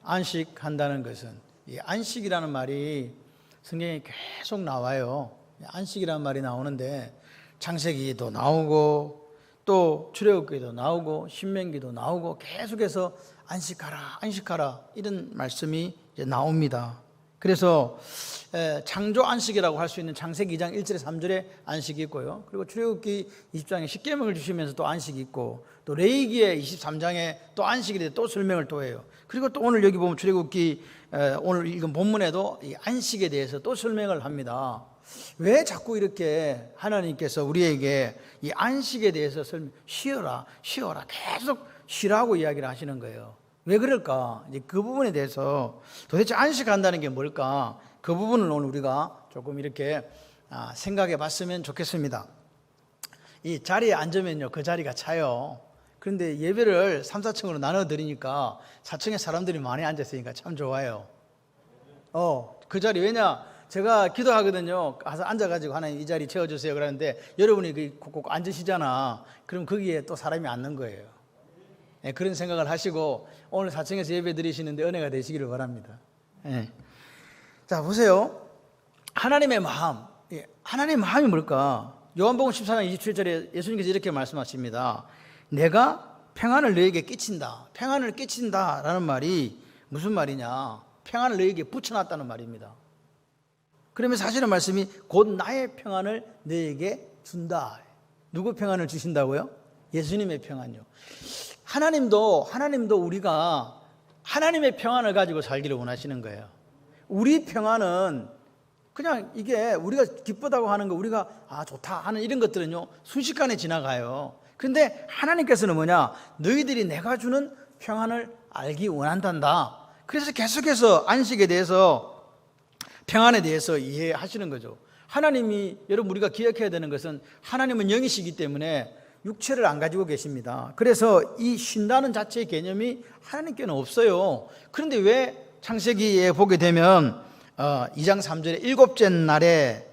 안식한다는 것은, 이 안식이라는 말이 성경에 계속 나와요. 안식이라는 말이 나오는데 창세기도 나오고 또 출애굽기도 나오고 신명기도 나오고 계속해서 안식하라 안식하라 이런 말씀이 이제 나옵니다. 그래서 창조 안식이라고 할 수 있는 창세기 2장 1절에 3절에 안식이 있고요. 그리고 출애굽기 20장에 십계명을 주시면서 또 안식이 있고, 또 레위기의 23장에 또 안식에 대해 또 설명을 또 해요. 그리고 또 오늘 여기 보면 출애굽기 오늘 읽은 본문에도 이 안식에 대해서 또 설명을 합니다. 왜 자꾸 이렇게 하나님께서 우리에게 이 안식에 대해서 쉬어라 쉬어라 계속 쉬라고 이야기를 하시는 거예요. 왜 그럴까? 이제 그 부분에 대해서 도대체 안식한다는 게 뭘까? 그 부분을 오늘 우리가 조금 이렇게 생각해 봤으면 좋겠습니다. 이 자리에 앉으면요, 그 자리가 차요. 그런데 예배를 3, 4층으로 나눠 드리니까 4층에 사람들이 많이 앉았으니까 참 좋아요. 그 자리, 왜냐? 제가 기도하거든요. 가서 앉아가지고 하나님 이 자리 채워주세요 그러는데 여러분이 꼭 앉으시잖아. 그럼 거기에 또 사람이 앉는 거예요. 네, 그런 생각을 하시고 오늘 4층에서 예배 드리시는데 은혜가 되시기를 바랍니다. 네. 자, 보세요. 하나님의 마음. 하나님의 마음이 뭘까? 요한복음 14장 27절에 예수님께서 이렇게 말씀하십니다. 내가 평안을 너에게 끼친다. 평안을 끼친다 라는 말이 무슨 말이냐? 평안을 너에게 붙여놨다는 말입니다. 그러면 사실은 말씀이 곧 나의 평안을 너에게 준다. 누구 평안을 주신다고요? 예수님의 평안요. 하나님도 우리가 하나님의 평안을 가지고 살기를 원하시는 거예요. 우리 평안은 그냥 이게 우리가 기쁘다고 하는 거, 우리가 좋다 하는 이런 것들은요 순식간에 지나가요. 그런데 하나님께서는 뭐냐? 너희들이 내가 주는 평안을 알기 원한단다. 그래서 계속해서 안식에 대해서, 평안에 대해서 이해하시는 거죠. 하나님이, 여러분 우리가 기억해야 되는 것은 하나님은 영이시기 때문에 육체를 안 가지고 계십니다. 그래서 이 쉰다는 자체의 개념이 하나님께는 없어요. 그런데 왜 창세기에 보게 되면 2장 3절에 일곱째 날에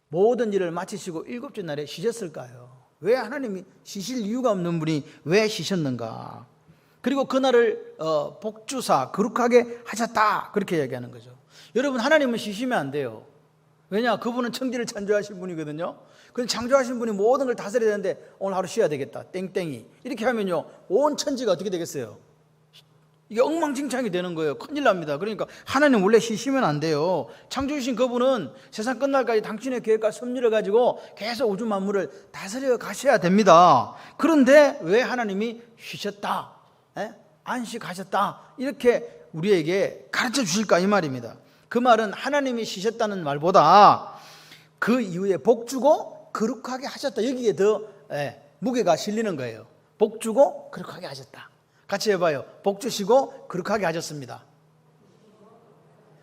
모든 일을 마치시고 일곱째 날에 쉬셨을까요? 왜 하나님이 쉬실 이유가 없는 분이 왜 쉬셨는가? 그리고 그날을 복주사 거룩하게 하셨다, 그렇게 얘기하는 거죠. 여러분, 하나님은 쉬시면 안 돼요. 왜냐? 그분은 천지를 창조하신 분이거든요. 그럼 창조하신 분이 모든 걸 다스려야 되는데 오늘 하루 쉬어야 되겠다, 땡땡이 이렇게 하면요 온 천지가 어떻게 되겠어요? 이게 엉망진창이 되는 거예요. 큰일 납니다. 그러니까 하나님 원래 쉬시면 안 돼요. 창조주신 그분은 세상 끝날까지 당신의 계획과 섭리를 가지고 계속 우주 만물을 다스려 가셔야 됩니다. 그런데 왜 하나님이 쉬셨다, 안식하셨다 이렇게 우리에게 가르쳐 주실까, 이 말입니다. 그 말은 하나님이 쉬셨다는 말보다 그 이후에 복주고 거룩하게 하셨다, 여기에 더 무게가 실리는 거예요. 복주고 거룩하게 하셨다. 같이 해봐요. 복주시고 거룩하게 하셨습니다.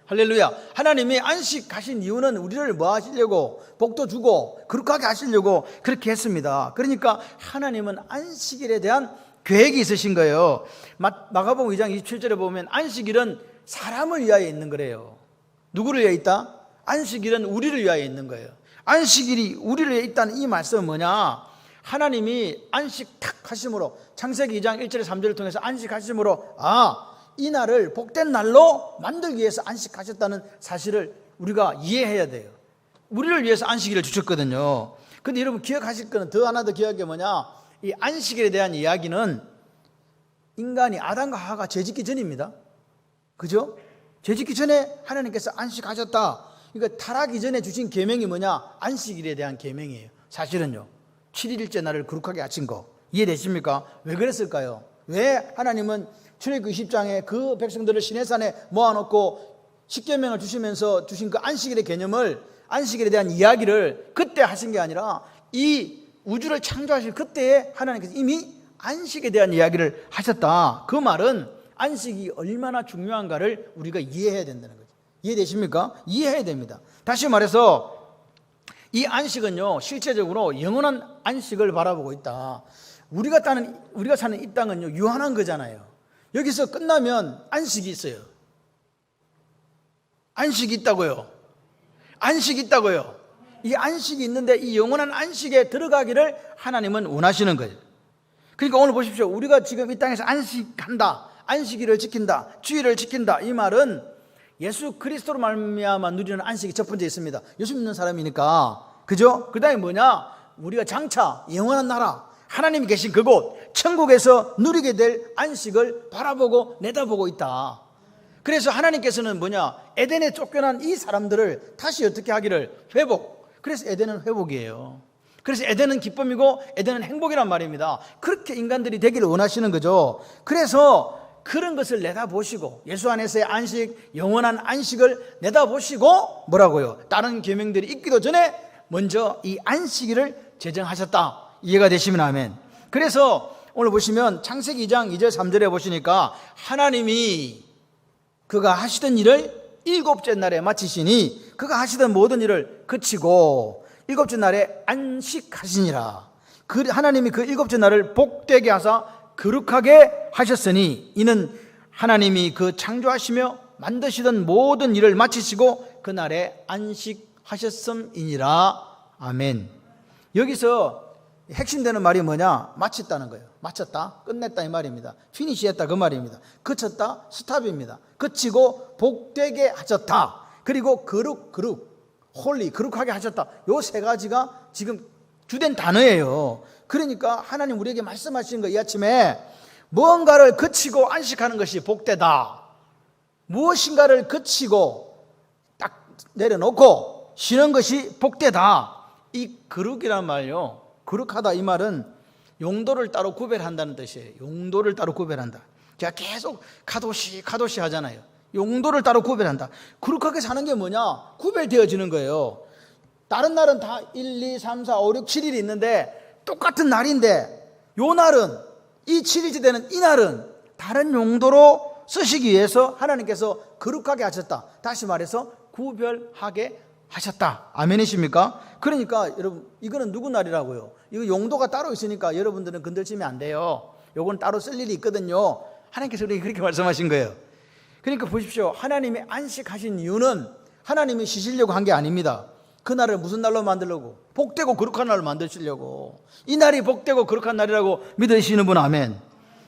할렐루야. 하나님이 안식하신 이유는 우리를 뭐 하시려고? 복도 주고 거룩하게 하시려고 그렇게 했습니다. 그러니까 하나님은 안식일에 대한 계획이 있으신 거예요. 마가복음 2장 27절에 보면 안식일은 사람을 위하여 있는 거래요. 누구를 위하여 있다? 안식일은 우리를 위하여 있는 거예요. 안식일이 우리를 위하여 있다는 이 말씀은 뭐냐? 하나님이 안식 탁 하심으로, 창세기 2장 1절에 3절을 통해서 안식하심으로 이 날을 복된 날로 만들기 위해서 안식하셨다는 사실을 우리가 이해해야 돼요. 우리를 위해서 안식일을 주셨거든요. 그런데 여러분 기억하실 거는 더 하나 더 기억할 게 뭐냐? 이 안식일에 대한 이야기는 인간이 아담과 하와가 죄짓기 전입니다. 그죠? 죄짓기 전에 하나님께서 안식하셨다. 그러니까 타락 이전에 주신 계명이 뭐냐? 안식일에 대한 계명이에요. 사실은요 7일째 날을 거룩하게 하신 거 이해되십니까? 왜 그랬을까요? 왜 하나님은 출애굽기 20장에 그 백성들을 시내산에 모아놓고 십계명을 주시면서 주신 그 안식일의 개념을, 안식일에 대한 이야기를 그때 하신 게 아니라 이 우주를 창조하실 그때에 하나님께서 이미 안식에 대한 이야기를 하셨다. 그 말은 안식이 얼마나 중요한가를 우리가 이해해야 된다는 거죠. 이해되십니까? 이해해야 됩니다. 다시 말해서 이 안식은요 실제적으로 영원한 안식을 바라보고 있다. 우리가 사는 이 땅은요 유한한 거잖아요. 여기서 끝나면 안식이 있어요. 안식이 있다고요. 안식이 있다고요. 이 안식이 있는데 이 영원한 안식에 들어가기를 하나님은 원하시는 거예요. 그러니까 오늘 보십시오. 우리가 지금 이 땅에서 안식한다, 안식일을 지킨다, 주일을 지킨다. 이 말은 예수 그리스도로 말미암아 누리는 안식이 첫 번째 있습니다. 예수 믿는 사람이니까. 그죠? 그 다음에 뭐냐? 우리가 장차 영원한 나라, 하나님이 계신 그곳 천국에서 누리게 될 안식을 바라보고 내다보고 있다. 그래서 하나님께서는 뭐냐? 에덴에 쫓겨난 이 사람들을 다시 어떻게 하기를? 회복. 그래서 에덴은 회복이에요. 그래서 에덴은 기쁨이고 에덴은 행복이란 말입니다. 그렇게 인간들이 되기를 원하시는 거죠. 그래서 그런 것을 내다보시고 예수 안에서의 안식, 영원한 안식을 내다보시고 뭐라고요? 다른 계명들이 있기도 전에 먼저 이 안식일을 제정하셨다. 이해가 되시면 아멘. 그래서 오늘 보시면 창세기 2장 2절 3절에 보시니까 하나님이 그가 하시던 일을 일곱째 날에 마치시니 그가 하시던 모든 일을 그치고 일곱째 날에 안식하시니라. 하나님이 그 일곱째 날을 복되게 하사 거룩하게 하셨으니 이는 하나님이 그 창조하시며 만드시던 모든 일을 마치시고 그날에 안식하셨음이니라. 아멘. 여기서 핵심되는 말이 뭐냐? 마쳤다는 거예요. 마쳤다, 끝냈다 이 말입니다. 피니시했다 그 말입니다. 그쳤다, 스탑입니다. 그치고 복되게 하셨다. 그리고 거룩, 홀리, 거룩하게 하셨다. 요 세 가지가 지금 주된 단어예요. 그러니까 하나님 우리에게 말씀하시는 거 이 아침에 무언가를 그치고 안식하는 것이 복되다. 무엇인가를 그치고 딱 내려놓고 쉬는 것이 복되다. 이 거룩이란 말이요, 거룩하다 이 말은 용도를 따로 구별한다는 뜻이에요. 용도를 따로 구별한다. 제가 계속 카도시 하잖아요. 용도를 따로 구별한다. 거룩하게 사는 게 뭐냐? 구별되어지는 거예요. 다른 날은 다 1, 2, 3, 4, 5, 6, 7일이 있는데 똑같은 날인데 요 날은, 이 7일째 되는 이 날은 다른 용도로 쓰시기 위해서 하나님께서 거룩하게 하셨다. 다시 말해서 구별하게 하셨다. 아멘이십니까? 그러니까 여러분, 이거는 누구 날이라고요? 이거 용도가 따로 있으니까 여러분들은 건들치면 안 돼요. 요건 따로 쓸 일이 있거든요. 하나님께서 우리에게 그렇게 말씀하신 거예요. 그러니까 보십시오. 하나님이 안식하신 이유는 하나님이 쉬시려고 한 게 아닙니다. 그 날을 무슨 날로 만들려고? 복되고 거룩한 날로 만드시려고. 이 날이 복되고 거룩한 날이라고 믿으시는 분 아멘.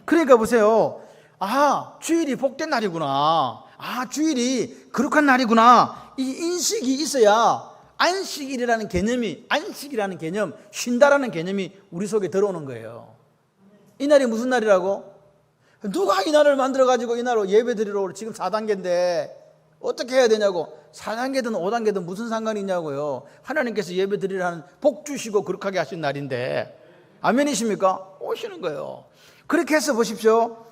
그러니까 보세요. 아, 주일이 복된 날이구나. 아, 주일이 거룩한 날이구나. 이 인식이 있어야 안식이라는 개념, 쉰다라는 개념이 우리 속에 들어오는 거예요. 이 날이 무슨 날이라고? 누가 이 날을 만들어가지고 이 날로 예배 드리러 지금 4단계인데 어떻게 해야 되냐고. 4단계든 5단계든 무슨 상관이 있냐고요. 하나님께서 예배 드리라는 복 주시고 거룩하게 하신 날인데. 아멘이십니까? 오시는 거예요. 그렇게 해서 보십시오.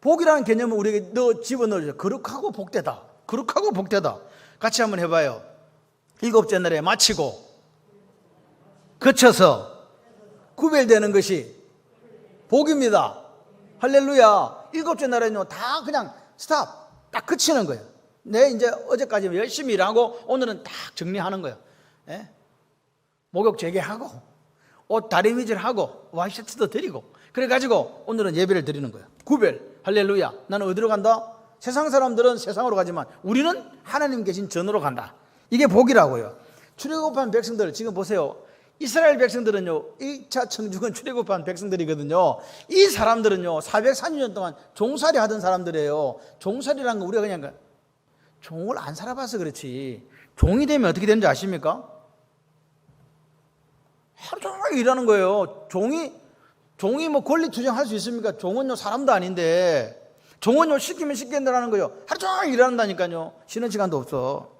복이라는 개념을 우리에게 집어넣어줘요. 거룩하고 복되다. 거룩하고 복되다. 같이 한번 해봐요. 일곱째 날에 마치고 거쳐서 구별되는 것이 복입니다. 할렐루야. 일곱째 날에는요, 다 그냥 스탑, 딱 그치는 거예요. 이제 어제까지 열심히 일하고 오늘은 딱 정리하는 거예요. 예? 목욕 재개하고 옷 다리미질하고 와이셔츠도 드리고 그래가지고 오늘은 예배를 드리는 거예요. 구별. 할렐루야. 나는 어디로 간다? 세상 사람들은 세상으로 가지만 우리는 하나님 계신 전으로 간다. 이게 복이라고요. 출애굽한 백성들 지금 보세요. 이스라엘 백성들은요, 1차 청중은 출애굽한 백성들이거든요. 이 사람들은요 430년 동안 종살이 하던 사람들이에요. 종살이라는 거 우리가 그냥 종을 안 살아봐서 그렇지, 종이 되면 어떻게 되는지 아십니까? 하루 종일 일하는 거예요. 종이 뭐 권리 투쟁할 수 있습니까? 종은요 사람도 아닌데. 종은요 시키면 시킨다라는 거예요. 하루 종일 일한다니까요. 쉬는 시간도 없어.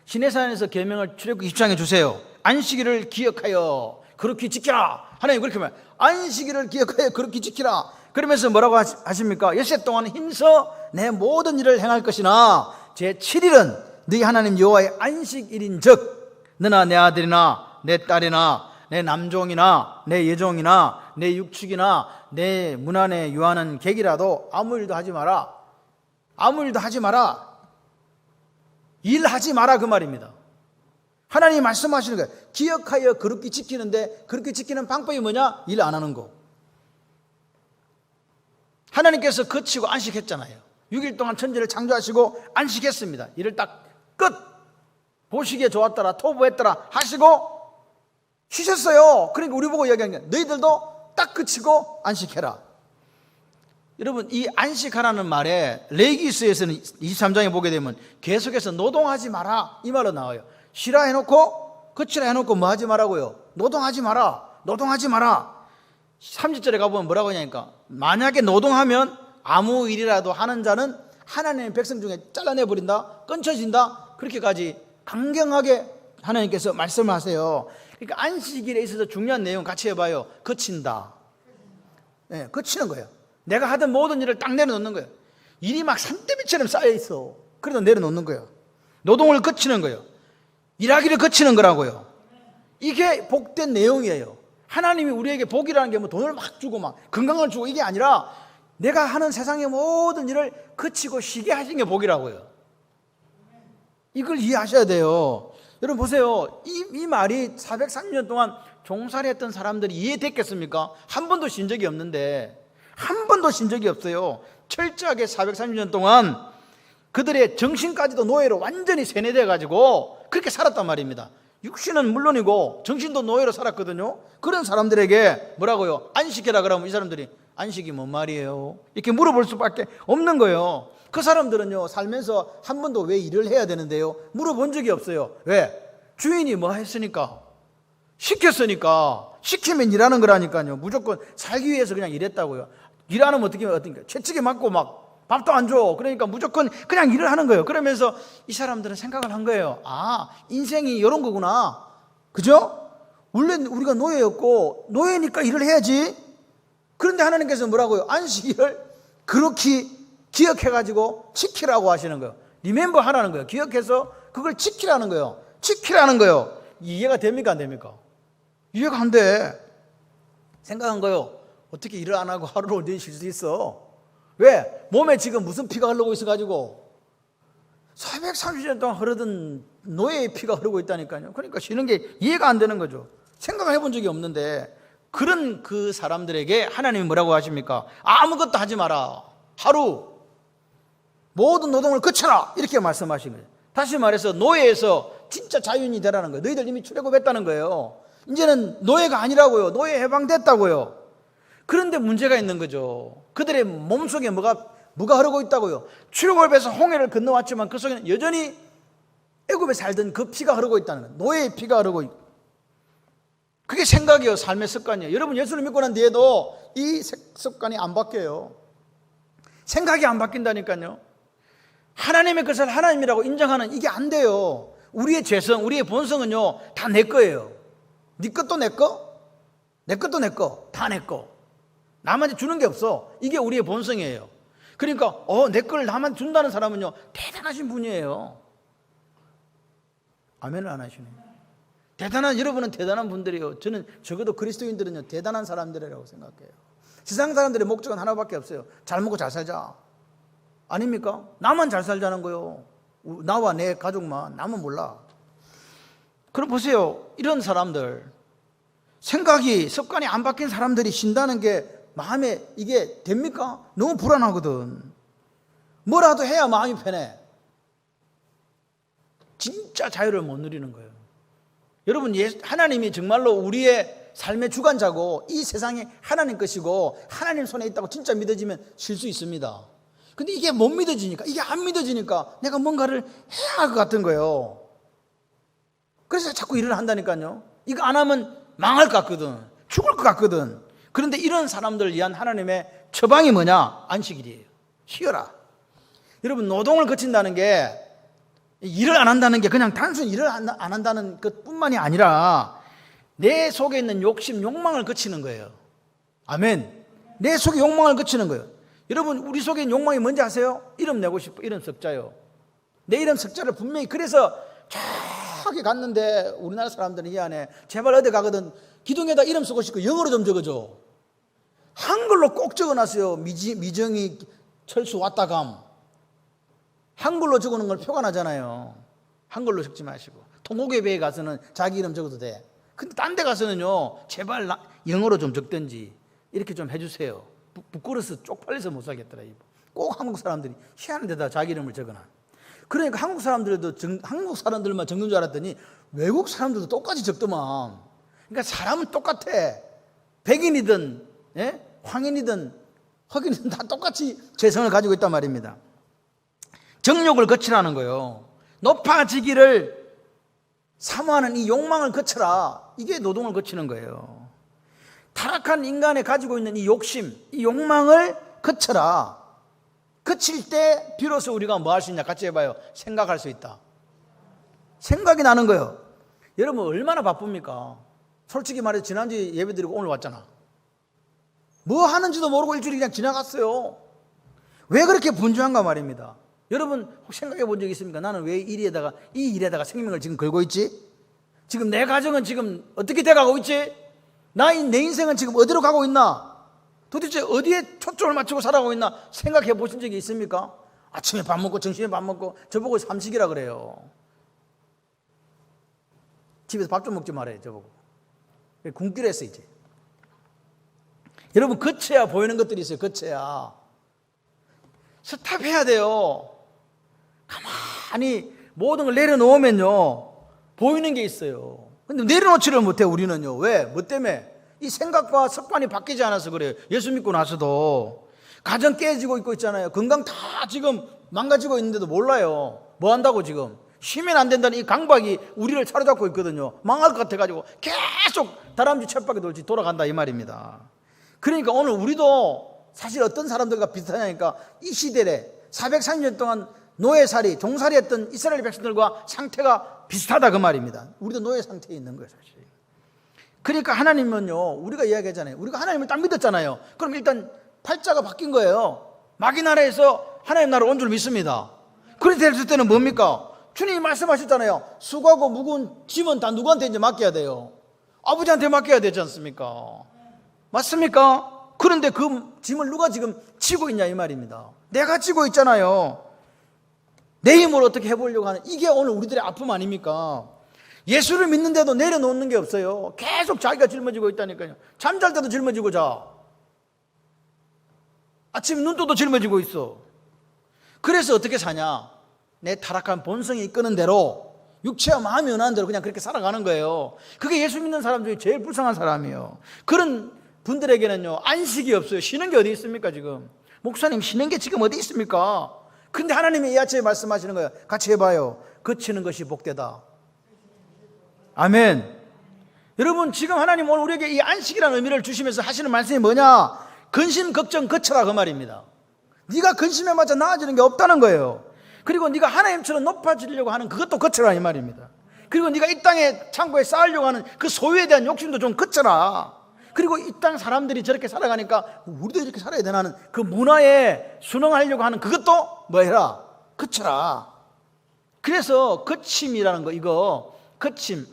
시내산에서 계명을 출애굽 20장에 주세요. 안식일을 기억하여 그렇게 지키라. 하나님 그렇게 말해요. 안식일을 기억하여 그렇게 지키라. 그러면서 뭐라고 하십니까? 엿새 동안 힘써 내 모든 일을 행할 것이나 제7일은 너희 하나님 여호와의 안식일인즉 너나 내 아들이나 내 딸이나 내 남종이나 내 여종이나 내 육축이나 내 문 안에 유하는 객이라도 아무 일도 하지 마라. 아무 일도 하지 마라. 일하지 마라 그 말입니다. 하나님이 말씀하시는 거예요. 기억하여 그렇게 지키는데 그렇게 지키는 방법이 뭐냐? 일 안 하는 거. 하나님께서 거치고 안식했잖아요. 6일 동안 천지를 창조하시고 안식했습니다. 일을 딱 끝. 보시기에 좋았더라, 토부했더라 하시고 쉬셨어요. 그러니까 우리 보고 이야기하는 게 너희들도 딱 그치고 안식해라. 여러분 이 안식하라는 말에 레위기서에서는 23장에 보게 되면 계속해서 노동하지 마라 이 말로 나와요. 쉬라 해놓고 그치라 해놓고 뭐 하지 말라고요? 노동하지 마라. 노동하지 마라. 30절에 가보면 뭐라고 하냐니까 만약에 노동하면 아무 일이라도 하는 자는 하나님의 백성 중에 잘라내버린다, 끊쳐진다, 그렇게까지 강경하게 하나님께서 말씀을 하세요. 그러니까 안식일에 있어서 중요한 내용 같이 해봐요. 그친다. 네, 그치는 거예요. 내가 하던 모든 일을 딱 내려놓는 거예요. 일이 막 산더미처럼 쌓여있어. 그래도 내려놓는 거예요. 노동을 그치는 거예요. 일하기를 그치는 거라고요. 이게 복된 내용이에요. 하나님이 우리에게 복이라는 게 뭐 돈을 막 주고 막 건강을 주고 이게 아니라 내가 하는 세상의 모든 일을 그치고 쉬게 하신 게 복이라고요. 이걸 이해하셔야 돼요. 여러분 보세요. 이 말이 430년 동안 종살이 했던 사람들이 이해됐겠습니까? 한 번도 쉰 적이 없는데, 한 번도 쉰 적이 없어요. 철저하게 430년 동안 그들의 정신까지도 노예로 완전히 세뇌돼 가지고 그렇게 살았단 말입니다. 육신은 물론이고 정신도 노예로 살았거든요. 그런 사람들에게 뭐라고요? 안식해라 그러면 이 사람들이 안식이 뭔 말이에요? 이렇게 물어볼 수밖에 없는 거예요. 그 사람들은요 살면서 한 번도 왜 일을 해야 되는데요? 물어본 적이 없어요. 왜? 주인이 뭐 했으니까, 시켰으니까, 시키면 일하는 거라니까요. 무조건 살기 위해서 그냥 일했다고요. 일 안 하면 어떻게 채찍에 맞고 막 밥도 안 줘. 그러니까 무조건 그냥 일을 하는 거예요. 그러면서 이 사람들은 생각을 한 거예요. 아, 인생이 이런 거구나. 그죠? 원래 우리가 노예였고 노예니까 일을 해야지. 그런데 하나님께서 뭐라고요? 안식일을 그렇게 기억해가지고 지키라고 하시는 거예요. 리멤버 하라는 거예요. 기억해서 그걸 지키라는 거예요. 지키라는 거예요. 이해가 됩니까 안 됩니까? 이해가 안 돼. 생각한 거예요. 어떻게 일을 안 하고 하루를 온전히 쉴 수 있어? 왜? 몸에 지금 무슨 피가 흐르고 있어가지고 430년 동안 흐르던 노예의 피가 흐르고 있다니까요. 그러니까 쉬는 게 이해가 안 되는 거죠. 생각을 해본 적이 없는데 그런 그 사람들에게 하나님이 뭐라고 하십니까? 아무것도 하지 마라. 하루 모든 노동을 그쳐라. 이렇게 말씀하신 거예요. 다시 말해서 노예에서 진짜 자유인이 되라는 거예요. 너희들 이미 출애굽했다는 거예요. 이제는 노예가 아니라고요. 노예 해방됐다고요. 그런데 문제가 있는 거죠. 그들의 몸속에 뭐가 흐르고 있다고요. 출애굽에서 홍해를 건너왔지만 그 속에는 여전히 애굽에 살던 그 피가 흐르고 있다는 거예요. 노예의 피가 흐르고 있고. 그게 생각이에요. 삶의 습관이에요. 여러분 예수를 믿고 난 뒤에도 이 습관이 안 바뀌어요. 생각이 안 바뀐다니까요. 하나님의 것을 하나님이라고 인정하는 이게 안 돼요. 우리의 죄성, 우리의 본성은요 다 내 거예요. 네 것도 내 거, 내 것도 내 거, 다 내 거. 남한테 주는 게 없어. 이게 우리의 본성이에요. 그러니까 내 걸 남한테 준다는 사람은요 대단하신 분이에요. 아멘을 안 하시네요. 대단한, 여러분은 대단한 분들이에요. 저는 적어도 그리스도인들은요 대단한 사람들이라고 생각해요. 세상 사람들의 목적은 하나밖에 없어요. 잘 먹고 잘 살자. 아닙니까? 나만 잘 살자는 거요. 나와 내 가족만. 남은 몰라. 그럼 보세요. 이런 사람들, 생각이, 습관이 안 바뀐 사람들이 쉰다는 게 마음에 이게 됩니까? 너무 불안하거든. 뭐라도 해야 마음이 편해. 진짜 자유를 못 누리는 거예요. 여러분, 하나님이 정말로 우리의 삶의 주관자고 이 세상이 하나님 것이고 하나님 손에 있다고 진짜 믿어지면 쉴 수 있습니다. 근데 이게 못 믿어지니까, 이게 안 믿어지니까 내가 뭔가를 해야 할 것 같은 거예요. 그래서 자꾸 일을 한다니까요. 이거 안 하면 망할 것 같거든. 죽을 것 같거든. 그런데 이런 사람들을 위한 하나님의 처방이 뭐냐? 안식일이에요. 쉬어라. 여러분, 노동을 거친다는 게, 일을 안 한다는 게 그냥 단순히 일을 안 한다는 것뿐만이 아니라 내 속에 있는 욕심, 욕망을 거치는 거예요. 아멘. 내 속에 욕망을 거치는 거예요. 여러분, 우리 속에 있는 욕망이 뭔지 아세요? 이름 내고 싶어. 이름 석자요. 내 이름 석자를 분명히, 그래서 저기 갔는데 우리나라 사람들은 이 안에 제발 어디 가거든 기둥에다 이름 쓰고 싶고 영어로 좀 적어줘. 한글로 꼭 적어놨어요. 미정이 철수 왔다 감. 한글로 적어놓은 걸 표가 나잖아요. 한글로 적지 마시고. 통곡예배에 가서는 자기 이름 적어도 돼. 근데 딴 데 가서는요, 제발 영어로 좀 적든지 이렇게 좀 해주세요. 부끄러워서 쪽팔려서 못 살겠더라. 꼭 한국 사람들이 희한한 데다 자기 이름을 적어놔. 그러니까 한국 사람들만 적는 줄 알았더니 외국 사람들도 똑같이 적더만. 그러니까 사람은 똑같아. 백인이든 황인이든 흑인은 다 똑같이 죄성을 가지고 있단 말입니다. 정욕을 거치라는 거예요. 높아지기를 사모하는 이 욕망을 거쳐라. 이게 노동을 거치는 거예요. 타락한 인간이 가지고 있는 이 욕심, 이 욕망을 거쳐라. 거칠 때 비로소 우리가 뭐 할 수 있냐? 같이 해봐요. 생각할 수 있다. 생각이 나는 거예요. 여러분 얼마나 바쁩니까? 솔직히 말해서 지난주에 예배드리고 오늘 왔잖아. 뭐 하는지도 모르고 일주일이 그냥 지나갔어요. 왜 그렇게 분주한가 말입니다. 여러분 혹 생각해 본 적 있습니까? 나는 왜 이 일에다가 생명을 지금 걸고 있지? 지금 내 가정은 지금 어떻게 돼가고 있지? 내 인생은 지금 어디로 가고 있나? 도대체 어디에 초점을 맞추고 살아가고 있나 생각해 보신 적이 있습니까? 아침에 밥 먹고 점심에 밥 먹고 저보고 삼식이라 그래요. 집에서 밥 좀 먹지 말아요 저보고. 굶기로 했어 이제. 여러분 거쳐야 보이는 것들이 있어요. 거쳐야 스탑해야 돼요. 가만히 모든 걸 내려놓으면요 보이는 게 있어요. 근데 내려놓지를 못해 우리는요. 왜? 뭐 때문에? 이 생각과 습관이 바뀌지 않아서 그래요. 예수 믿고 나서도 가정 깨지고 있잖아요. 건강 다 지금 망가지고 있는데도 몰라요. 뭐 한다고 지금 쉬면 안 된다는 이 강박이 우리를 사로잡고 있거든요. 망할 것 같아가지고 계속 다람쥐 쳇바퀴 돌지 돌아간다 이 말입니다. 그러니까 오늘 우리도 사실 어떤 사람들과 비슷하냐니까 이 시대에 430년 동안 노예살이 종살이 했던 이스라엘 백성들과 상태가 비슷하다 그 말입니다. 우리도 노예 상태에 있는 거예요 사실. 그러니까 하나님은요 우리가 이야기하잖아요. 우리가 하나님을 딱 믿었잖아요. 그럼 일단 팔자가 바뀐 거예요. 마귀 나라에서 하나님 나라 온 줄 믿습니다. 그렇게 됐을 때는 뭡니까? 주님이 말씀하셨잖아요. 수고하고 무거운 짐은 다 누구한테 이제 맡겨야 돼요? 아버지한테 맡겨야 되지 않습니까? 맞습니까? 그런데 그 짐을 누가 지금 지고 있냐 이 말입니다. 내가 지고 있잖아요. 내 힘으로 어떻게 해보려고 하는 이게 오늘 우리들의 아픔 아닙니까? 예수를 믿는데도 내려놓는 게 없어요. 계속 자기가 짊어지고 있다니까요. 잠잘 때도 짊어지고 자. 아침 눈 떠도 짊어지고 있어. 그래서 어떻게 사냐? 내 타락한 본성이 이끄는 대로 육체와 마음이 원하는 대로 그냥 그렇게 살아가는 거예요. 그게 예수 믿는 사람 중에 제일 불쌍한 사람이에요. 그런 분들에게는요 안식이 없어요. 쉬는 게 어디 있습니까 지금? 목사님 쉬는 게 지금 어디 있습니까? 근데 하나님이 이 아침에 말씀하시는 거예요. 같이 해봐요. 거치는 것이 복되다. 아멘. 여러분 지금 하나님 오늘 우리에게 이 안식이라는 의미를 주시면서 하시는 말씀이 뭐냐? 근심 걱정 거쳐라 그 말입니다. 네가 근심에 맞아 나아지는 게 없다는 거예요. 그리고 네가 하나님처럼 높아지려고 하는 그것도 거쳐라 이 말입니다. 그리고 네가 이 땅에 창고에 쌓으려고 하는 그 소유에 대한 욕심도 좀 거쳐라. 그리고 이 땅 사람들이 저렇게 살아가니까 우리도 이렇게 살아야 되나는 그 문화에 순응하려고 하는 그것도 뭐 해라? 거쳐라. 그래서 거침이라는 거 이거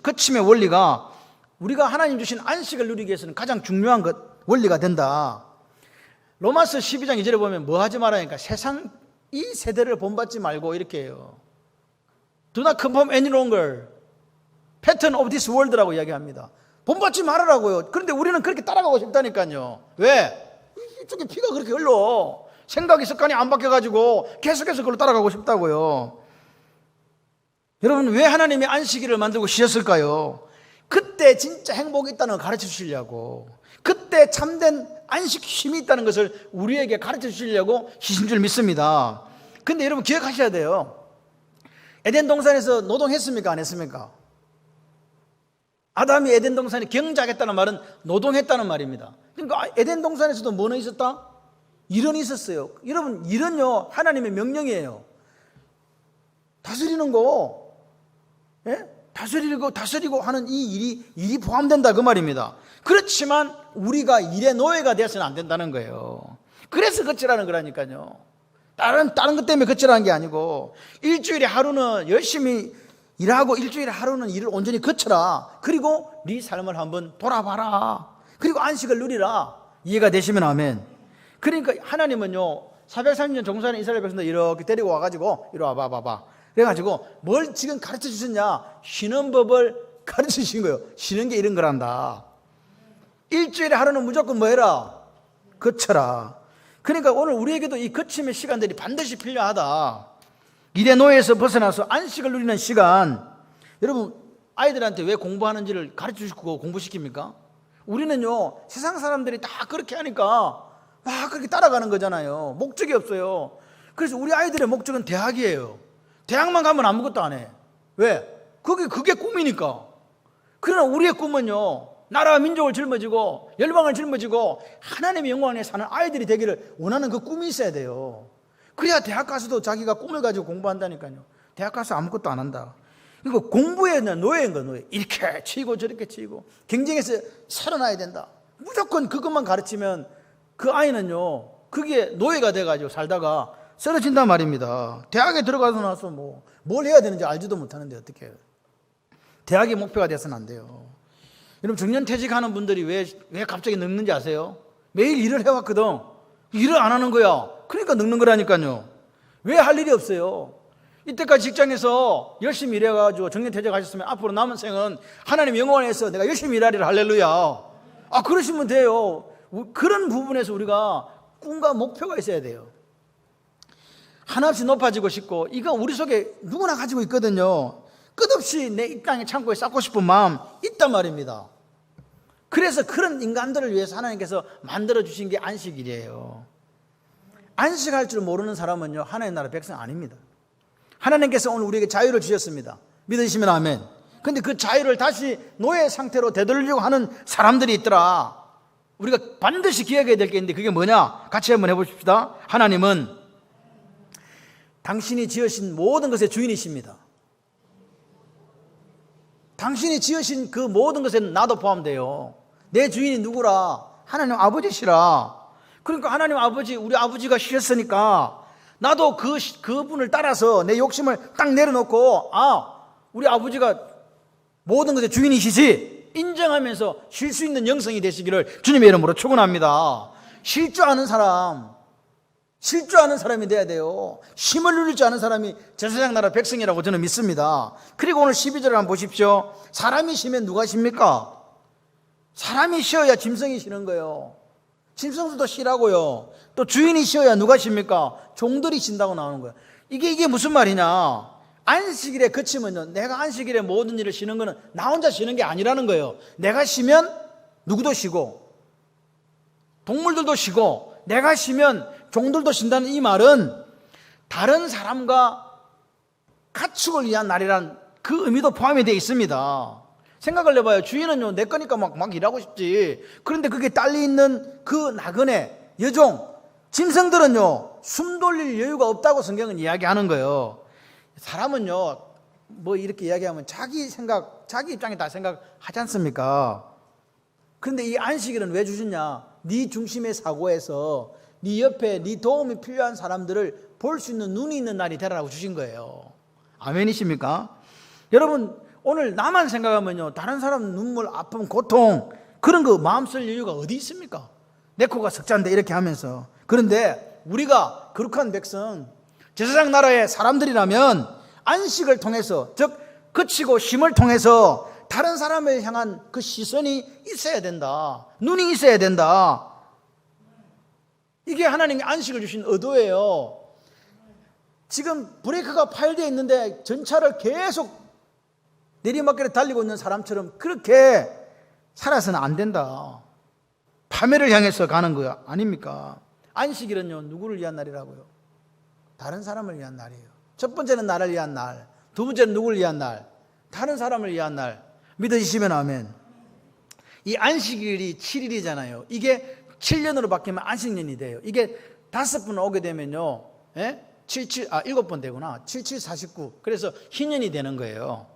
거침의 원리가 우리가 하나님 주신 안식을 누리기 위해서는 가장 중요한 원리가 된다. 로마서 12장 2절에 보면 뭐 하지 말라니까 세상 이 세대를 본받지 말고 이렇게 해요. Do not conform any longer pattern of this world라고 이야기합니다. 본받지 말으라고요. 그런데 우리는 그렇게 따라가고 싶다니까요. 왜? 이쪽에 피가 그렇게 흘러. 생각이 습관이 안 바뀌어가지고 계속해서 그걸로 따라가고 싶다고요. 여러분 왜 하나님이 안식일을 만들고 쉬셨을까요? 그때 진짜 행복이 있다는 걸 가르쳐 주시려고, 그때 참된 안식 힘이 있다는 것을 우리에게 가르쳐 주시려고 쉬신 줄 믿습니다. 근데 여러분 기억하셔야 돼요. 에덴 동산에서 노동했습니까? 안 했습니까? 아담이 에덴 동산에 경작했다는 말은 노동했다는 말입니다. 그러니까 에덴 동산에서도 뭐는 있었다? 일은 있었어요. 여러분 일은요 하나님의 명령이에요. 다스리는 거, 예? 다스리고 하는 이 일이 포함된다 그 말입니다. 그렇지만 우리가 일의 노예가 되어서는 안 된다는 거예요. 그래서 거치라는 거라니까요. 다른 것 때문에 거치라는 게 아니고 일주일에 하루는 열심히 일하고 일주일에 하루는 일을 온전히 거쳐라. 그리고 네 삶을 한번 돌아봐라. 그리고 안식을 누리라. 이해가 되시면 아멘. 그러니까 하나님은요 430년 종사하는 이스라엘 백성들 이렇게 데리고 와가지고 이리 와봐. 그래가지고 뭘 지금 가르쳐 주셨냐? 쉬는 법을 가르쳐 주신 거예요. 쉬는 게 이런 거란다. 일주일에 하루는 무조건 뭐 해라? 거쳐라. 그러니까 오늘 우리에게도 이 거침의 시간들이 반드시 필요하다. 일의 노예에서 벗어나서 안식을 누리는 시간. 여러분 아이들한테 왜 공부하는지를 가르쳐 주고 공부시킵니까? 우리는요 세상 사람들이 다 그렇게 하니까 막 그렇게 따라가는 거잖아요. 목적이 없어요. 그래서 우리 아이들의 목적은 대학이에요. 대학만 가면 아무것도 안 해. 왜? 그게 꿈이니까. 그러나 우리의 꿈은요, 나라와 민족을 짊어지고 열방을 짊어지고 하나님의 영광 안에 사는 아이들이 되기를 원하는 그 꿈이 있어야 돼요. 그래야 대학 가서도 자기가 꿈을 가지고 공부한다니까요. 대학 가서 아무것도 안 한다. 이거 공부의 노예인 거예요. 노예. 이렇게 치고 저렇게 치고 경쟁에서 살아나야 된다. 무조건 그것만 가르치면 그 아이는요, 그게 노예가 돼가지고 살다가 쓰러진단 말입니다. 대학에 들어가서 나서 뭘 해야 되는지 알지도 못하는데 어떻게 해요? 대학이 목표가 돼서는 안 돼요. 여러분, 정년퇴직하는 분들이 왜 갑자기 늙는지 아세요? 매일 일을 해왔거든. 일을 안 하는 거야. 그러니까 늙는 거라니까요. 왜 할 일이 없어요? 이때까지 직장에서 열심히 일해가지고 정년퇴직하셨으면 앞으로 남은 생은 하나님 영원에서 내가 열심히 일하리라. 할렐루야. 그러시면 돼요. 그런 부분에서 우리가 꿈과 목표가 있어야 돼요. 한없이 높아지고 싶고, 이거 우리 속에 누구나 가지고 있거든요. 끝없이 내 이 땅의 창고에 쌓고 싶은 마음 있단 말입니다. 그래서 그런 인간들을 위해서 하나님께서 만들어주신 게 안식일이에요. 안식할 줄 모르는 사람은요, 하나님 나라 백성 아닙니다. 하나님께서 오늘 우리에게 자유를 주셨습니다. 믿으시면 아멘. 근데 그 자유를 다시 노예 상태로 되돌리려고 하는 사람들이 있더라. 우리가 반드시 기억해야 될 게 있는데 그게 뭐냐? 같이 한번 해보십시다. 하나님은 당신이 지으신 모든 것의 주인이십니다. 당신이 지으신 그 모든 것에는 나도 포함돼요. 내 주인이 누구라? 하나님 아버지시라. 그러니까 하나님 아버지, 우리 아버지가 쉬셨으니까 나도 그분을 따라서 내 욕심을 딱 내려놓고, 우리 아버지가 모든 것의 주인이시지 인정하면서 쉴 수 있는 영성이 되시기를 주님의 이름으로 축원합니다. 쉴 줄 아는 사람이 돼야 돼요. 쉼을 누릴 줄 아는 사람이 제사장 나라 백성이라고 저는 믿습니다. 그리고 오늘 12절을 한번 보십시오. 사람이 쉬면 누가 쉽니까? 사람이 쉬어야 짐승이 쉬는 거예요. 짐승들도 쉬라고요. 또 주인이 쉬어야 누가 쉽니까? 종들이 쉰다고 나오는 거예요. 이게 무슨 말이냐? 안식일에 그치면요, 내가 안식일에 모든 일을 쉬는 거는 나 혼자 쉬는 게 아니라는 거예요. 내가 쉬면 누구도 쉬고 동물들도 쉬고 내가 쉬면 종들도 쉰다는 이 말은 다른 사람과 가축을 위한 날이란 그 의미도 포함이 되어 있습니다. 생각을 해봐요. 주인은요, 내 거니까 막 일하고 싶지. 그런데 그게 딸려있는 그 나그네, 여종, 짐승들은요, 숨 돌릴 여유가 없다고 성경은 이야기하는 거예요. 사람은요, 이렇게 이야기하면 자기 입장에 다 생각하지 않습니까? 그런데 이 안식일은 왜 주셨냐? 네 중심의 사고에서 네 옆에 네 도움이 필요한 사람들을 볼 수 있는 눈이 있는 날이 되라고 주신 거예요. 아멘이십니까? 여러분, 오늘 나만 생각하면요, 다른 사람 눈물, 아픔, 고통, 그런 거 마음 쓸 여유가 어디 있습니까? 내 코가 석잔데 이렇게 하면서. 그런데 우리가 거룩한 백성, 제사장 나라의 사람들이라면 안식을 통해서, 즉 그치고 쉼을 통해서 다른 사람을 향한 그 시선이 있어야 된다. 눈이 있어야 된다. 이게 하나님이 안식을 주신 의도예요. 지금 브레이크가 파열되어 있는데 전차를 계속 내리막길에 달리고 있는 사람처럼 그렇게 살아서는 안 된다. 파멸을 향해서 가는 거 아닙니까? 안식일은요, 누구를 위한 날이라고요? 다른 사람을 위한 날이에요. 첫 번째는 나를 위한 날, 두 번째는 누구를 위한 날? 다른 사람을 위한 날. 믿으시면 아멘. 이 안식일이 7일이잖아요. 이게 7년으로 바뀌면 안식년이 돼요. 이게 5번 오게 되면요, 7번 되구나. 77, 49. 그래서 희년이 되는 거예요.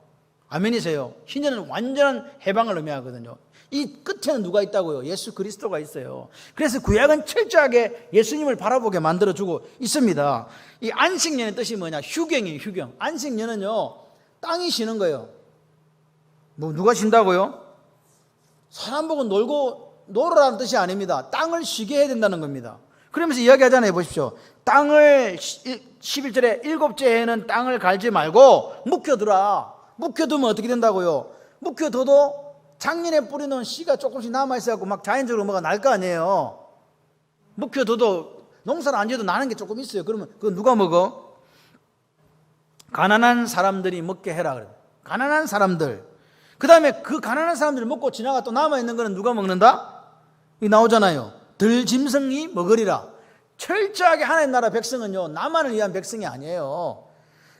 아멘이세요? 희년은 완전한 해방을 의미하거든요. 이 끝에는 누가 있다고요? 예수 그리스도가 있어요. 그래서 구약은 철저하게 예수님을 바라보게 만들어주고 있습니다. 이 안식년의 뜻이 뭐냐? 휴경이에요, 휴경. 안식년은요, 땅이 쉬는 거예요. 누가 쉰다고요? 사람 보고 놀으라는 뜻이 아닙니다. 땅을 쉬게 해야 된다는 겁니다. 그러면서 이야기하잖아요. 보십시오. 땅을 11절에 7째 해에는 땅을 갈지 말고 묵혀두라. 묵혀두면 어떻게 된다고요? 묵혀둬도 작년에 뿌려놓은 씨가 조금씩 남아있어갖고 막 자연적으로 뭐가 날 거 아니에요. 묵혀둬도 농사를 안 지어도 나는 게 조금 있어요. 그러면 그거 누가 먹어? 가난한 사람들이 먹게 해라 그래요. 가난한 사람들. 그 다음에 그 가난한 사람들이 먹고 지나가 또 남아있는 거는 누가 먹는다? 이 나오잖아요. 들짐승이 먹으리라. 철저하게 하나님 나라 백성은요, 나만을 위한 백성이 아니에요.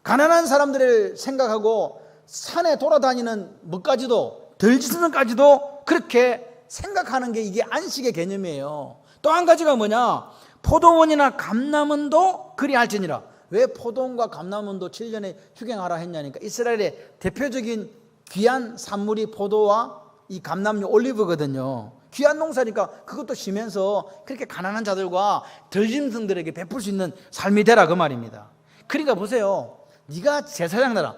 가난한 사람들을 생각하고 산에 돌아다니는 것까지도, 들짐승까지도 그렇게 생각하는 게 이게 안식의 개념이에요. 또 한 가지가 뭐냐, 포도원이나 감람원도 그리할지니라. 왜 포도원과 감람원도 7년에 휴경하라 했냐니까, 이스라엘의 대표적인 귀한 산물이 포도와 이 감람류, 올리브거든요. 귀한 농사니까 그것도 쉬면서 그렇게 가난한 자들과 들짐승들에게 베풀 수 있는 삶이 되라, 그 말입니다. 그러니까 보세요, 네가 제사장 나라,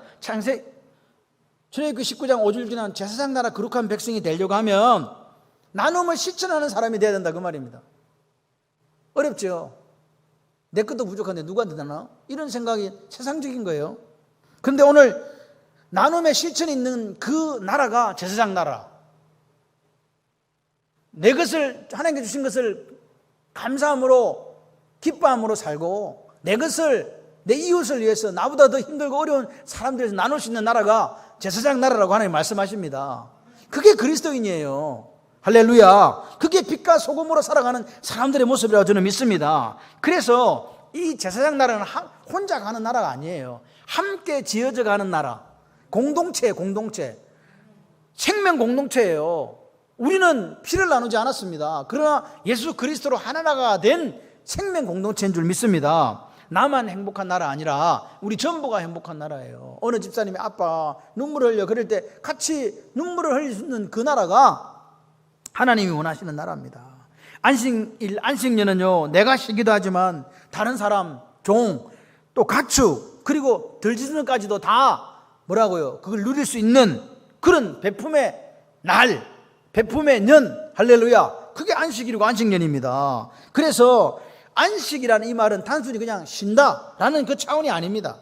출애굽기 19장 5절 지난 제사장 나라 거룩한 백성이 되려고 하면 나눔을 실천하는 사람이 돼야 된다, 그 말입니다. 어렵죠. 내 것도 부족한데 누구한테 나나? 이런 생각이 세상적인 거예요. 그런데 오늘 나눔의 실천이 있는 그 나라가 제사장 나라. 내 것을, 하나님께 주신 것을 감사함으로, 기뻐함으로 살고, 내 것을, 내 이웃을 위해서 나보다 더 힘들고 어려운 사람들에서 나눌 수 있는 나라가 제사장 나라라고 하나님 말씀하십니다. 그게 그리스도인이에요. 할렐루야. 그게 빛과 소금으로 살아가는 사람들의 모습이라고 저는 믿습니다. 그래서 이 제사장 나라는 혼자 가는 나라가 아니에요. 함께 지어져 가는 나라. 공동체예요, 공동체. 생명 공동체예요. 우리는 피를 나누지 않았습니다. 그러나 예수 그리스도로 하나가 된 생명 공동체인 줄 믿습니다. 나만 행복한 나라 아니라 우리 전부가 행복한 나라예요. 어느 집사님이 아빠 눈물을 흘려 그럴 때 같이 눈물을 흘릴 수 있는 그 나라가 하나님이 원하시는 나라입니다. 안식일, 안식년은요, 내가 쉬기도 하지만 다른 사람, 종, 또 가축, 그리고 들짐승까지도 다 뭐라고요? 그걸 누릴 수 있는 그런 베품의 날, 베품의 년, 할렐루야. 그게 안식일이고 안식년입니다. 그래서 안식이라는 이 말은 단순히 그냥 쉰다라는 그 차원이 아닙니다.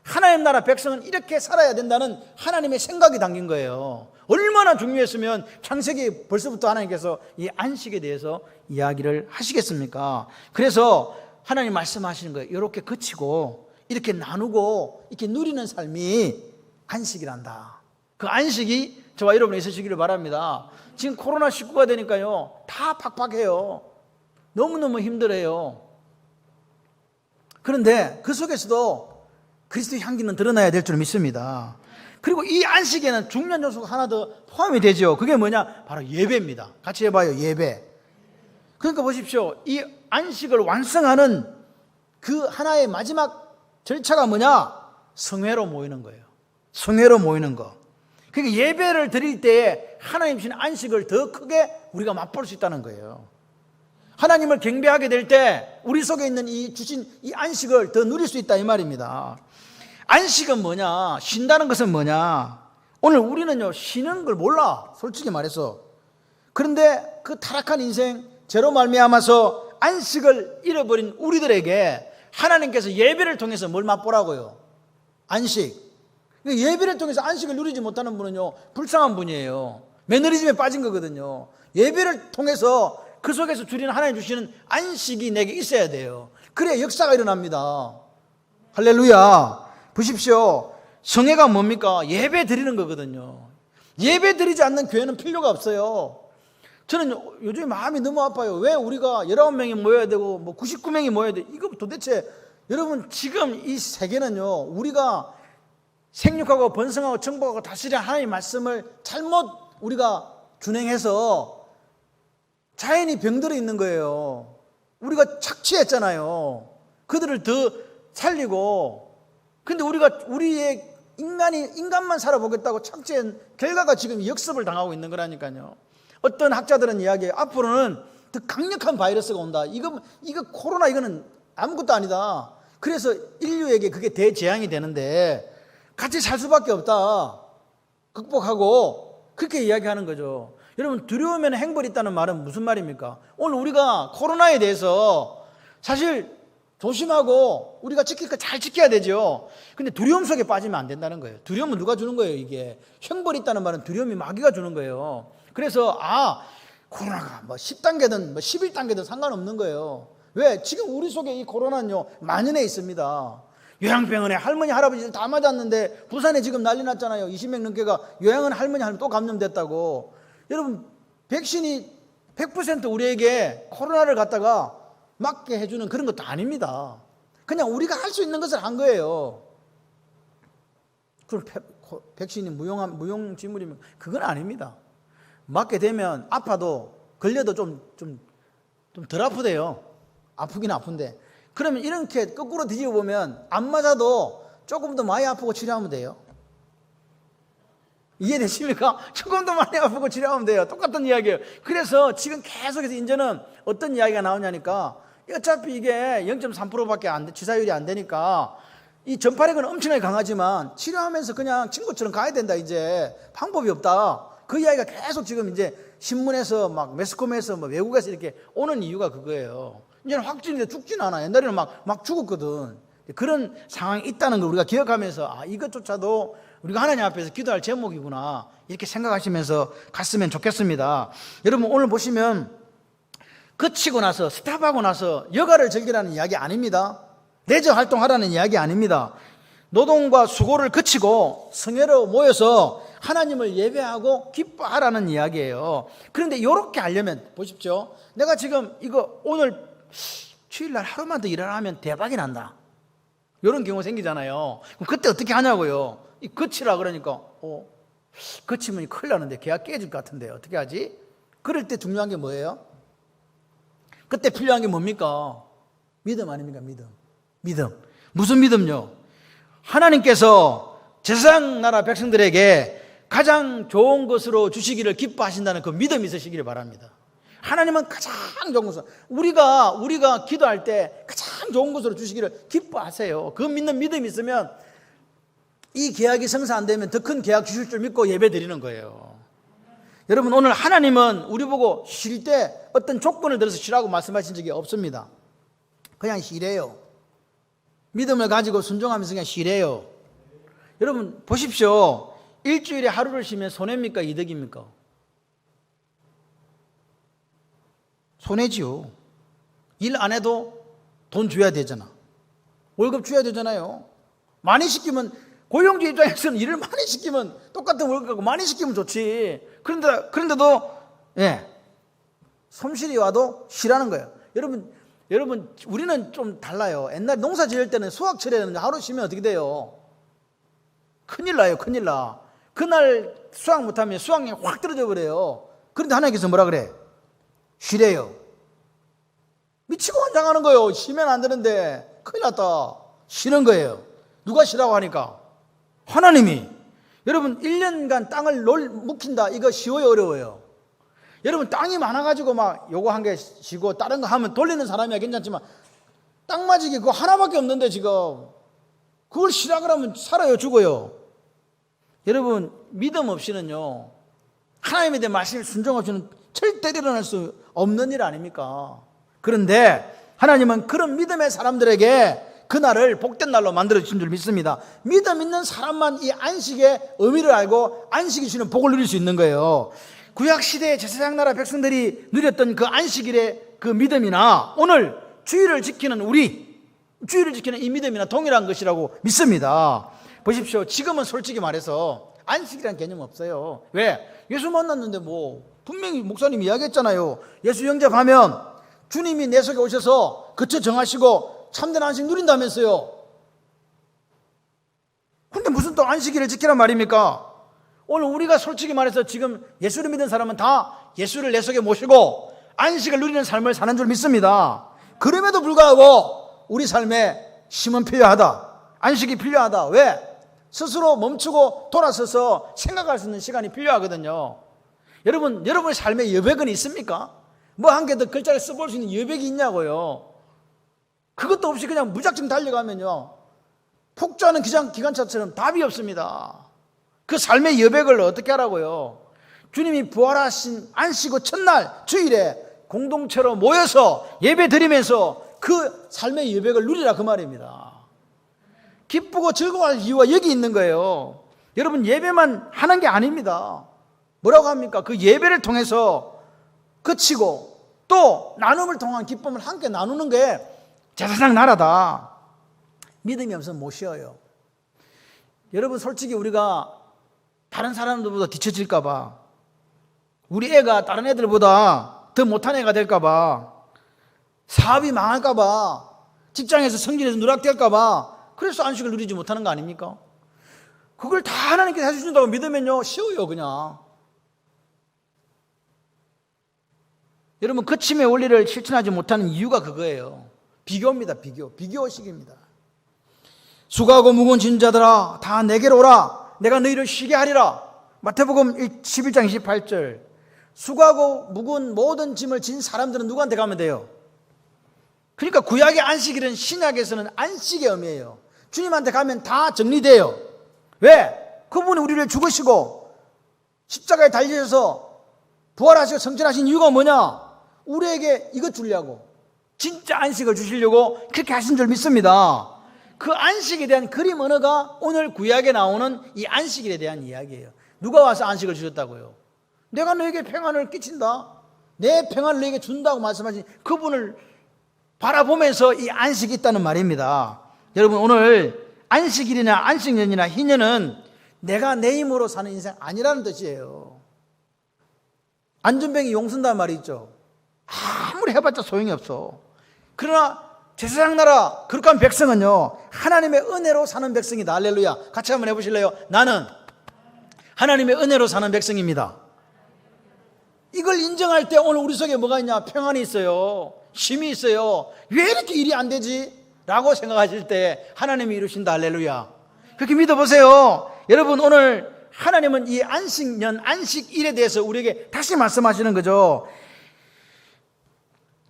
하나님 나라 백성은 이렇게 살아야 된다는 하나님의 생각이 담긴 거예요. 얼마나 중요했으면 창세기 벌써부터 하나님께서 이 안식에 대해서 이야기를 하시겠습니까? 그래서 하나님 말씀하시는 거예요. 이렇게 그치고 이렇게 나누고 이렇게 누리는 삶이 안식이란다. 그 안식이 저와 여러분이 있으시기를 바랍니다. 지금 코로나19가 되니까요, 다 팍팍해요. 너무너무 힘들어요. 그런데 그 속에서도 그리스도의 향기는 드러나야 될 줄 믿습니다. 그리고 이 안식에는 중요한 요소가 하나 더 포함이 되죠. 그게 뭐냐? 바로 예배입니다. 같이 해봐요, 예배. 그러니까 보십시오. 이 안식을 완성하는 그 하나의 마지막 절차가 뭐냐? 성회로 모이는 거예요. 성회로 모이는 거. 그러니까 예배를 드릴 때에 하나님 주신 안식을 더 크게 우리가 맛볼 수 있다는 거예요. 하나님을 경배하게 될 때 우리 속에 있는 이 주신 이 안식을 더 누릴 수 있다, 이 말입니다. 안식은 뭐냐? 쉰다는 것은 뭐냐? 오늘 우리는요, 쉬는 걸 몰라, 솔직히 말해서. 그런데 그 타락한 인생, 죄로 말미암아서 안식을 잃어버린 우리들에게 하나님께서 예배를 통해서 뭘 맛보라고요? 안식. 예배를 통해서 안식을 누리지 못하는 분은요, 불쌍한 분이에요. 매너리즘에 빠진 거거든요. 예배를 통해서 그 속에서 주리는 하나님 주시는 안식이 내게 있어야 돼요. 그래야 역사가 일어납니다. 할렐루야. 보십시오. 성회가 뭡니까? 예배 드리는 거거든요. 예배 드리지 않는 교회는 필요가 없어요. 저는 요즘에 마음이 너무 아파요. 왜 우리가 19명이 모여야 되고 뭐 99명이 모여야 돼? 이거 도대체 여러분, 지금 이 세계는요, 우리가 생육하고 번성하고 정복하고 다스리는 하나님의 말씀을 잘못 우리가 준행해서 자연이 병들어 있는 거예요. 우리가 착취했잖아요. 그들을 더 살리고. 근데 우리가 우리의 인간만 살아보겠다고 착취한 결과가 지금 역습을 당하고 있는 거라니까요. 어떤 학자들은 이야기해요. 앞으로는 더 강력한 바이러스가 온다. 이거 코로나, 이거는 아무것도 아니다. 그래서 인류에게 그게 대재앙이 되는데 같이 살 수밖에 없다. 극복하고. 그렇게 이야기하는 거죠. 여러분, 두려우면 행벌이 있다는 말은 무슨 말입니까? 오늘 우리가 코로나에 대해서 사실 조심하고 우리가 지킬 거 잘 지켜야 되죠. 근데 두려움 속에 빠지면 안 된다는 거예요. 두려움은 누가 주는 거예요, 이게? 형벌이 있다는 말은 두려움이 마귀가 주는 거예요. 그래서 코로나가 뭐 10단계든 뭐 11단계든 상관없는 거예요. 왜? 지금 우리 속에 이 코로나는요, 만연해 있습니다. 요양병원에 할머니, 할아버지들 다 맞았는데 부산에 지금 난리 났잖아요. 20명 넘게가 요양원 할머니 또 감염됐다고. 여러분, 백신이 100% 우리에게 코로나를 갖다가 맞게 해주는 그런 것도 아닙니다. 그냥 우리가 할 수 있는 것을 한 거예요. 그럼 백신이 무용지물이면 그건 아닙니다. 맞게 되면 아파도 걸려도 좀 덜 아프대요. 아프긴 아픈데. 그러면 이렇게 거꾸로 뒤집어 보면 안 맞아도 조금 더 많이 아프고 치료하면 돼요. 이해되십니까? 조금 더 많이 아프고 치료하면 돼요. 똑같은 이야기예요. 그래서 지금 계속해서 이제는 어떤 이야기가 나오냐니까 어차피 이게 0.3%밖에 치사율이 안 되니까 이 전파력은 엄청나게 강하지만 치료하면서 그냥 친구처럼 가야 된다. 이제 방법이 없다. 그 이야기가 계속 지금 이제 신문에서 막 매스컴에서 뭐 외국에서 이렇게 오는 이유가 그거예요. 이제는 확진인데 죽진 않아. 옛날에는 막 죽었거든. 그런 상황이 있다는 걸 우리가 기억하면서 이것조차도 우리가 하나님 앞에서 기도할 제목이구나 이렇게 생각하시면서 갔으면 좋겠습니다. 여러분 오늘 보시면 그치고 나서 스탑하고 나서 여가를 즐기라는 이야기 아닙니다. 레저 활동하라는 이야기 아닙니다. 노동과 수고를 그치고 성회로 모여서 하나님을 예배하고 기뻐하라는 이야기예요. 그런데 이렇게 하려면 보십시오. 내가 지금 이거 오늘 주일날 하루만 더 일을 하면 대박이 난다. 이런 경우 생기잖아요. 그럼 그때 어떻게 하냐고요. 그치라 그러니까 그치면 큰일 나는데 계약 깨질 것 같은데 어떻게 하지? 그럴 때 중요한 게 뭐예요? 그때 필요한 게 뭡니까? 믿음 아닙니까? 믿음. 무슨 믿음요? 하나님께서 제사장 나라 백성들에게 가장 좋은 것으로 주시기를 기뻐하신다는 그 믿음이 있으시기를 바랍니다. 하나님은 가장 좋은 것으로 우리가 기도할 때 가장 좋은 것으로 주시기를 기뻐하세요. 그 믿는 믿음이 있으면 이 계약이 성사 안 되면 더 큰 계약 주실 줄 믿고 예배 드리는 거예요. 여러분 오늘 하나님은 우리 보고 쉴 때 어떤 조건을 들어서 쉬라고 말씀하신 적이 없습니다. 그냥 쉬래요. 믿음을 가지고 순종하면서 그냥 쉬래요. 여러분 보십시오. 일주일에 하루를 쉬면 손해입니까? 이득입니까? 손해지요. 일 안 해도 돈 줘야 되잖아. 월급 줘야 되잖아요. 많이 시키면 고용주 입장에서는 일을 많이 시키면 똑같은 월급하고 많이 시키면 좋지. 그런데도 솜실이 와도 쉬라는 거예요. 여러분 우리는 좀 달라요. 옛날 농사 지을 때는 수확철에는 하루 쉬면 어떻게 돼요? 큰일 나요. 큰일 나. 그날 수확 못하면 수확량이 확 떨어져 버려요. 그런데 하나님께서 뭐라 그래? 쉬래요. 미치고 환장하는 거예요. 쉬면 안 되는데 큰일 났다. 쉬는 거예요. 누가 쉬라고 하니까? 하나님이. 여러분 1년간 땅을 묵힌다. 이거 쉬워요? 어려워요? 여러분 땅이 많아가지고 막 요거 한 개 쉬고 다른 거 하면 돌리는 사람이야 괜찮지만 땅 맞이기 그거 하나밖에 없는데 지금 그걸 쉬라 그러면 살아요? 죽어요? 여러분 믿음 없이는요 하나님에 대한 말씀에 순종 없이는 절대 일어날 수 없는 일 아닙니까? 그런데 하나님은 그런 믿음의 사람들에게 그날을 복된 날로 만들어주신 줄 믿습니다. 믿음 있는 사람만 이 안식의 의미를 알고 안식이 주는 복을 누릴 수 있는 거예요. 구약시대의 제사장 나라 백성들이 누렸던 그 안식일의 그 믿음이나 오늘 주일을 지키는 주일을 지키는 이 믿음이나 동일한 것이라고 믿습니다. 보십시오. 지금은 솔직히 말해서 안식이라는 개념 없어요. 왜? 예수 만났는데 분명히 목사님이 이야기했잖아요. 예수 영접하면 주님이 내 속에 오셔서 거처 정하시고 참된 안식 누린다면서요. 근데 무슨 또 안식일을 지키란 말입니까? 오늘 우리가 솔직히 말해서 지금 예수를 믿는 사람은 다 예수를 내 속에 모시고 안식을 누리는 삶을 사는 줄 믿습니다. 그럼에도 불구하고 우리 삶에 쉼은 필요하다. 안식이 필요하다. 왜? 스스로 멈추고 돌아서서 생각할 수 있는 시간이 필요하거든요. 여러분의 삶에 여백은 있습니까? 한 개 더 글자를 써볼 수 있는 여백이 있냐고요. 그것도 없이 그냥 무작정 달려가면요 폭주하는 기관차처럼 답이 없습니다. 그 삶의 여백을 어떻게 하라고요? 주님이 부활하신 안식 후 첫날 주일에 공동체로 모여서 예배 드리면서 그 삶의 여백을 누리라 그 말입니다. 기쁘고 즐거워할 이유가 여기 있는 거예요. 여러분 예배만 하는 게 아닙니다. 뭐라고 합니까? 그 예배를 통해서 그치고 또 나눔을 통한 기쁨을 함께 나누는 게 제사장 나라다. 믿음이 없으면 못 쉬어요. 여러분 솔직히 우리가 다른 사람들보다 뒤처질까 봐 우리 애가 다른 애들보다 더 못한 애가 될까봐, 사업이 망할까봐, 직장에서 성질에서 누락될까봐, 그래서 안식을 누리지 못하는 거 아닙니까? 그걸 다 하나님께서 해주신다고 믿으면요, 쉬워요, 그냥. 여러분, 거침의 원리를 실천하지 못하는 이유가 그거예요. 비교입니다, 비교식입니다. 수고하고 무거운 짐 자들아, 다 내게로 오라. 내가 너희를 쉬게 하리라. 마태복음 11장 28절. 수고하고 무거운 모든 짐을 진 사람들은 누구한테 가면 돼요? 그러니까 구약의 안식일은 신약에서는 안식의 의미예요. 주님한테 가면 다 정리돼요. 왜? 그분이 우리를 죽으시고 십자가에 달리셔서 부활하시고 성천하신 이유가 뭐냐? 우리에게 이것 주려고, 진짜 안식을 주시려고 그렇게 하신 줄 믿습니다. 그 안식에 대한 그림 언어가 오늘 구약에 나오는 이 안식일에 대한 이야기예요. 누가 와서 안식을 주셨다고요? 내가 너에게 평안을 끼친다, 내 평안을 너에게 준다고 말씀하신 그분을 바라보면서 이 안식이 있다는 말입니다. 여러분, 오늘 안식일이나 안식년이나 희년은 내가 내 힘으로 사는 인생 아니라는 뜻이에요. 안전뱅이 용쓴다는 말이 있죠. 아무리 해봤자 소용이 없어. 그러나 제사장 나라 거룩한 백성은요, 하나님의 은혜로 사는 백성이다. 할렐루야. 같이 한번 해보실래요? 나는 하나님의 은혜로 사는 백성입니다. 이걸 인정할 때 오늘 우리 속에 뭐가 있냐? 평안이 있어요, 쉼이 있어요. 왜 이렇게 일이 안 되지? 라고 생각하실 때 하나님이 이루신다. 할렐루야. 그렇게 믿어보세요. 여러분, 오늘 하나님은 이 안식년, 안식일에 대해서 우리에게 다시 말씀하시는 거죠.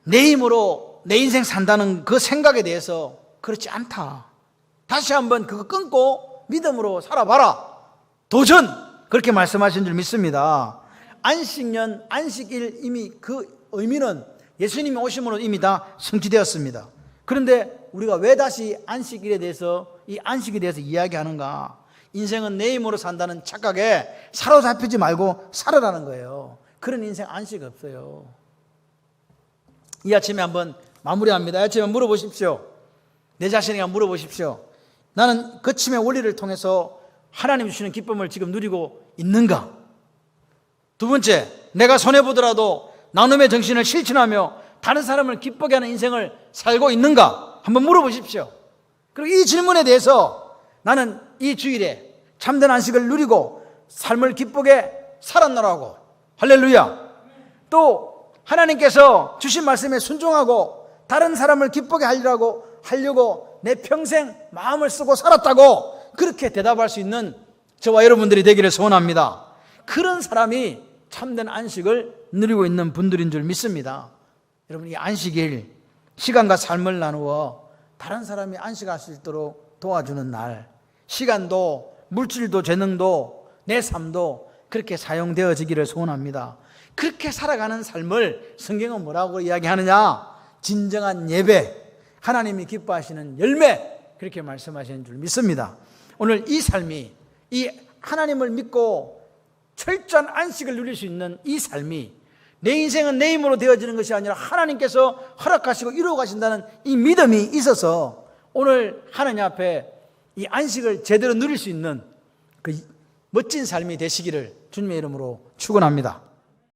내 힘으로 내 인생 산다는 그 생각에 대해서 그렇지 않다. 다시 한번 그거 끊고 믿음으로 살아봐라. 도전! 그렇게 말씀하신 줄 믿습니다. 안식년, 안식일, 이미 그 의미는 예수님이 오심으로 이미 다 성취되었습니다. 그런데 우리가 왜 다시 안식일에 대해서, 이 안식에 대해서 이야기하는가? 인생은 내 힘으로 산다는 착각에 사로잡히지 말고 살아라는 거예요. 그런 인생 안식 없어요. 이 아침에 한번 마무리합니다. 이 아침에 물어보십시오. 내 자신에게 한번 물어보십시오. 나는 거침의 원리를 통해서 하나님 주시는 기쁨을 지금 누리고 있는가? 두 번째, 내가 손해보더라도 나눔의 정신을 실천하며 다른 사람을 기쁘게 하는 인생을 살고 있는가? 한번 물어보십시오. 그리고 이 질문에 대해서 나는 이 주일에 참된 안식을 누리고 삶을 기쁘게 살았노라고. 할렐루야. 또 하나님께서 주신 말씀에 순종하고 다른 사람을 기쁘게 하려고 내 평생 마음을 쓰고 살았다고, 그렇게 대답할 수 있는 저와 여러분들이 되기를 소원합니다. 그런 사람이 참된 안식을 누리고 있는 분들인 줄 믿습니다. 여러분, 이 안식일, 시간과 삶을 나누어 다른 사람이 안식할 수 있도록 도와주는 날, 시간도 물질도 재능도 내 삶도 그렇게 사용되어지기를 소원합니다. 그렇게 살아가는 삶을 성경은 뭐라고 이야기하느냐? 진정한 예배, 하나님이 기뻐하시는 열매, 그렇게 말씀하시는 줄 믿습니다. 오늘 이 삶이, 이 하나님을 믿고 철저한 안식을 누릴 수 있는 이 삶이, 내 인생은 내 힘으로 되어지는 것이 아니라 하나님께서 허락하시고 이루어 가신다는 이 믿음이 있어서 오늘 하나님 앞에 이 안식을 제대로 누릴 수 있는 그 멋진 삶이 되시기를 주님의 이름으로 축원합니다.